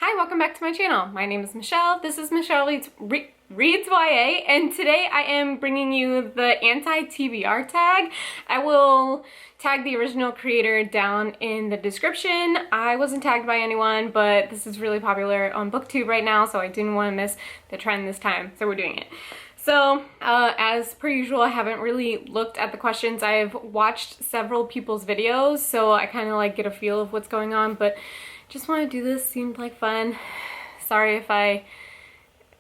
Hi, welcome back to my channel. My name is Michelle. This is Michelle Reads YA, and today I am bringing you the Anti TBR tag. I will tag the original creator down in the description. I wasn't tagged by anyone, but this is really popular on BookTube right now, so I didn't want to miss the trend this time, so we're doing it. So, as per usual, I haven't really looked at the questions. I've watched several people's videos, so I kind of like get a feel of what's going on, but just want to do this, seemed like fun. Sorry if I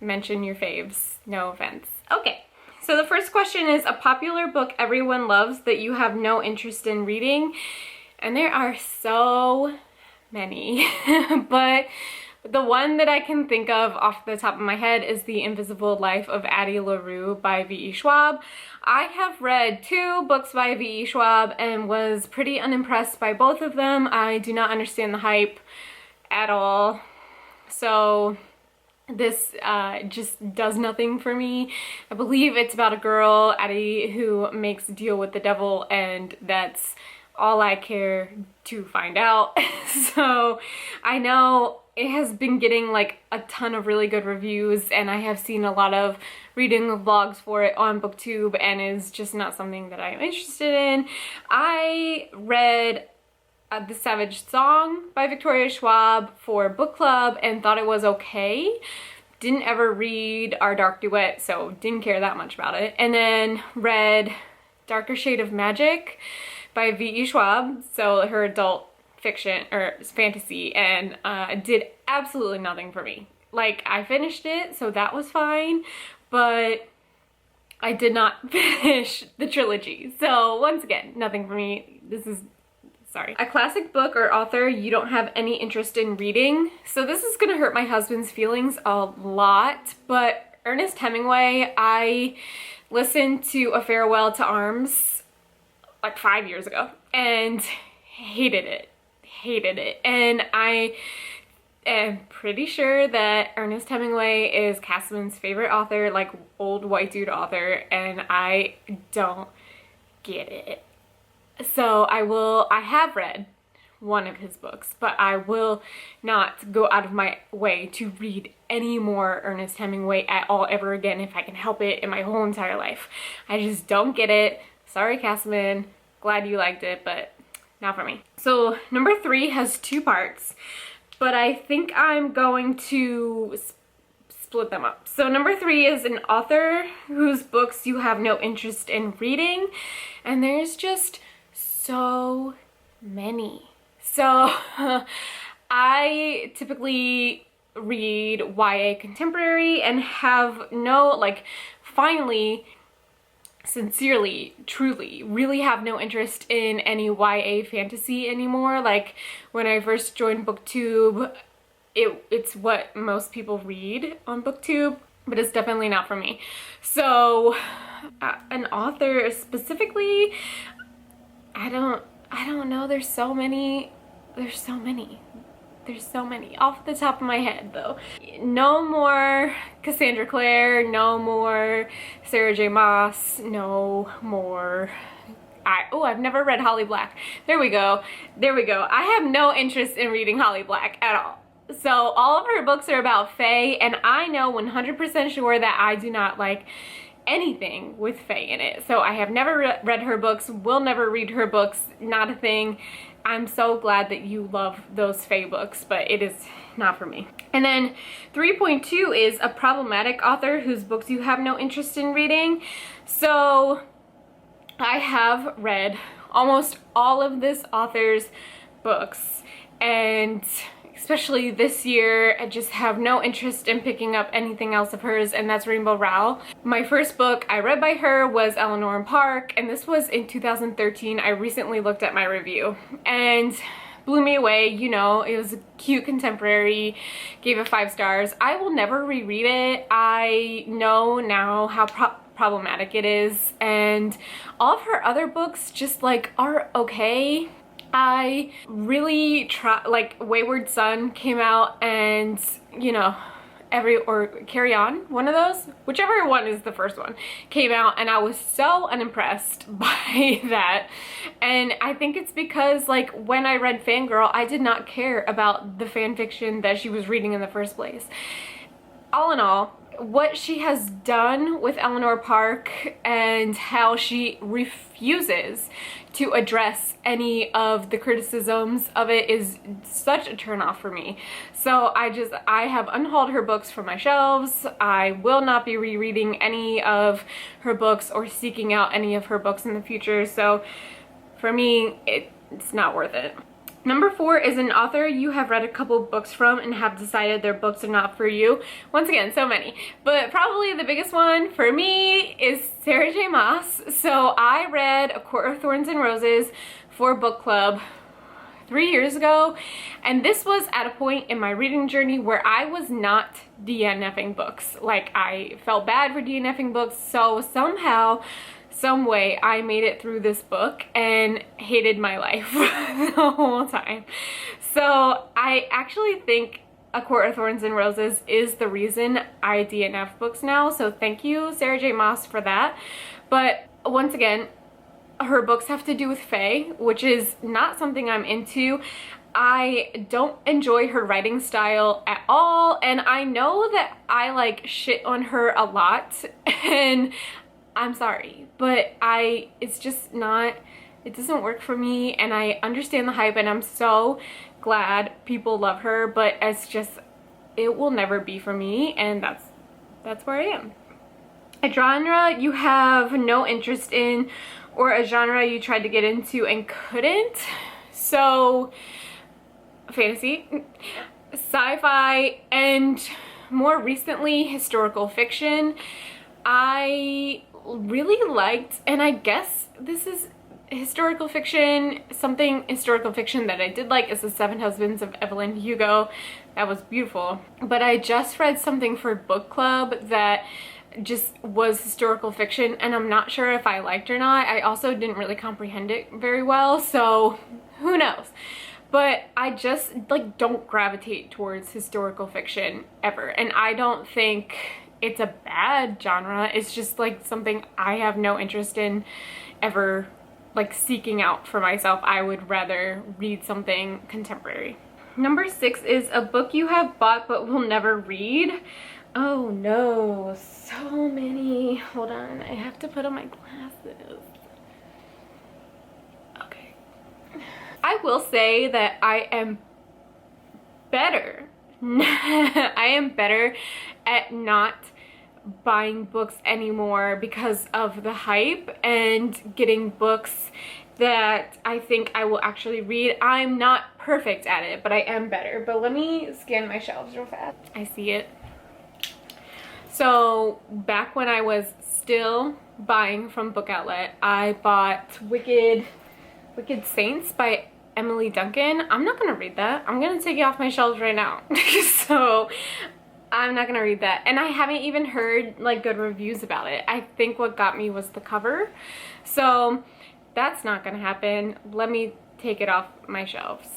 mention your faves, no offense. Okay, so the first question is a popular book everyone loves that you have no interest in reading, and there are so many, but the one that I can think of off the top of my head is The Invisible Life of Addie LaRue by V.E. Schwab. I have read 2 books by V.E. Schwab and was pretty unimpressed by both of them. I do not understand the hype at all. So this just does nothing for me. I believe it's about a girl, Addie, who makes a deal with the devil, and that's all I care to find out. So I know it has been getting like a ton of really good reviews, and I have seen a lot of reading vlogs for it on BookTube, and is just not something that I'm interested in. I read The Savage Song by Victoria Schwab for book club and thought it was okay. Didn't ever read Our Dark Duet, so didn't care that much about it. And then read Darker Shade of Magic by V.E. Schwab, so her adult fiction or fantasy, and did absolutely nothing for me. Like, I finished it, so that was fine, but I did not finish the trilogy. So once again, nothing for me. This is, sorry. A classic book or author you don't have any interest in reading. So this is gonna hurt my husband's feelings a lot, but Ernest Hemingway, I listened to A Farewell to Arms like 5 years ago and hated it. And I am pretty sure that Ernest Hemingway is Cassman's favorite author, like old white dude author, and I don't get it. So I have read one of his books, but I will not go out of my way to read any more Ernest Hemingway at all ever again if I can help it in my whole entire life. I just don't get it. Sorry, Cassman. Glad you liked it, but not for me. So number 3 has 2 parts, but I think I'm going to split them up. So number 3 is an author whose books you have no interest in reading, and there's just so many. So I typically read YA contemporary and have no, like, finally, sincerely, truly, really have no interest in any YA fantasy anymore. Like, when I first joined BookTube, it's what most people read on BookTube, but it's definitely not for me. So an author specifically, I don't know. There's so many off the top of my head, though. No more Cassandra Clare, no more Sarah J. Maas, no more. I've never read Holly Black. There we go. I have no interest in reading Holly Black at all. So all of her books are about fae, and I know 100% sure that I do not like anything with fae in it. So I have never read her books, will never read her books, not a thing. I'm so glad that you love those fae books, but it is not for me. And then 3.2 is a problematic author whose books you have no interest in reading. So I have read almost all of this author's books, and especially this year, I just have no interest in picking up anything else of hers, and that's Rainbow Rowell. My first book I read by her was Eleanor and Park, and this was in 2013. I recently looked at my review and blew me away. You know, it was a cute contemporary, gave it 5 stars. I will never reread it. I know now how problematic it is, and all of her other books just like are okay. I really like Wayward Son came out, and you know, or Carry On, one of those, whichever one is the first one, came out, and I was so unimpressed by that. And I think it's because, like, when I read Fangirl, I did not care about the fan fiction that she was reading in the first place. All in all, what she has done with Eleanor Park and how she refuses to address any of the criticisms of it is such a turnoff for me. So I have unhauled her books from my shelves. I will not be rereading any of her books or seeking out any of her books in the future. So for me, it's not worth it. Number 4 is an author you have read a couple books from and have decided their books are not for you. Once again, so many. But probably the biggest one for me is Sarah J. Maas. So I read A Court of Thorns and Roses for book club 3 years ago. And this was at a point in my reading journey where I was not DNFing books. Like, I felt bad for DNFing books. So somehow, some way, I made it through this book and hated my life the whole time. So I actually think A Court of Thorns and Roses is the reason I DNF books now. So thank you, Sarah J. Maas, for that. But once again, her books have to do with fae, which is not something I'm into. I don't enjoy her writing style at all, and I know that I like shit on her a lot, and I'm sorry, but it's just not, it doesn't work for me, and I understand the hype, and I'm so glad people love her, but it's just, it will never be for me, and that's where I am. A genre you have no interest in, or a genre you tried to get into and couldn't. So, fantasy, sci-fi, and more recently, historical fiction. I really liked, and I guess this is historical fiction, something historical fiction that I did like is The Seven Husbands of Evelyn Hugo. That was beautiful. But I just read something for book club that just was historical fiction, and I'm not sure if I liked or not. I also didn't really comprehend it very well, so who knows. But I just like don't gravitate towards historical fiction ever, and I don't think it's a bad genre. It's just like something I have no interest in ever like seeking out for myself. I would rather read something contemporary. Number 6 is a book you have bought but will never read. Oh no, so many. Hold on, I have to put on my glasses. Okay. I will say that I am better. I am better at not buying books anymore because of the hype and getting books that I think I will actually read. I'm not perfect at it, but I am better. But let me scan my shelves real fast. I see it. So back when I was still buying from Book Outlet, I bought Wicked Saints by Emily Duncan. I'm not gonna read that. I'm gonna take it off my shelves right now. So I'm not gonna read that, and I haven't even heard like good reviews about it. I think what got me was the cover, so that's not gonna happen. Let me take it off my shelves.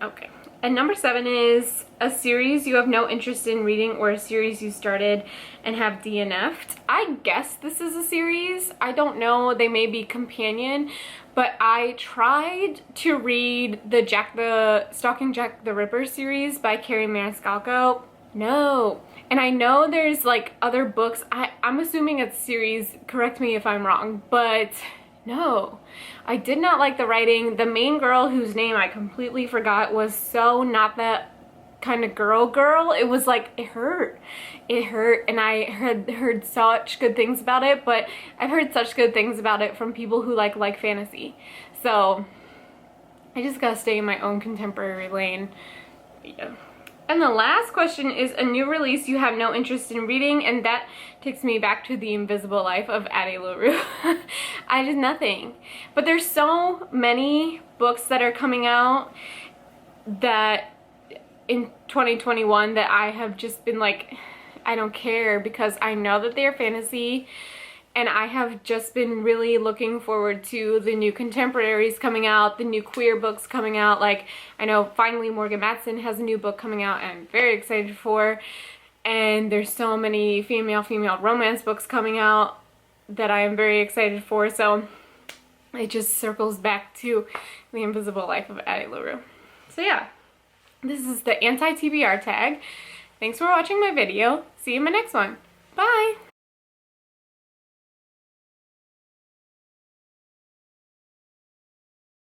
Okay. And number 7 is a series you have no interest in reading, or a series you started and have DNF'd. I guess this is a series. I don't know. They may be companion, but I tried to read the Stalking Jack the Ripper series by Carrie Maniscalco. No. And I know there's like other books. I'm assuming it's series. Correct me if I'm wrong, but no. I did not like the writing. The main girl, whose name I completely forgot, was so not that kind of girl. It was like, it hurt, and I heard such good things about it, but I've heard such good things about it from people who like fantasy, so I just gotta stay in my own contemporary lane. Yeah. And the last question is a new release you have no interest in reading, and that takes me back to The Invisible Life of Addie LaRue. I did nothing. But there's so many books that are coming out that in 2021 that I have just been like, I don't care, because I know that they're fantasy, and I have just been really looking forward to the new contemporaries coming out, the new queer books coming out. Like, I know finally Morgan Matson has a new book coming out, and I'm very excited for. and there's so many female romance books coming out that I am very excited for, so it just circles back to The Invisible Life of Addie LaRue. So yeah, this is the Anti TBR tag. Thanks for watching my video. See you in my next one. Bye!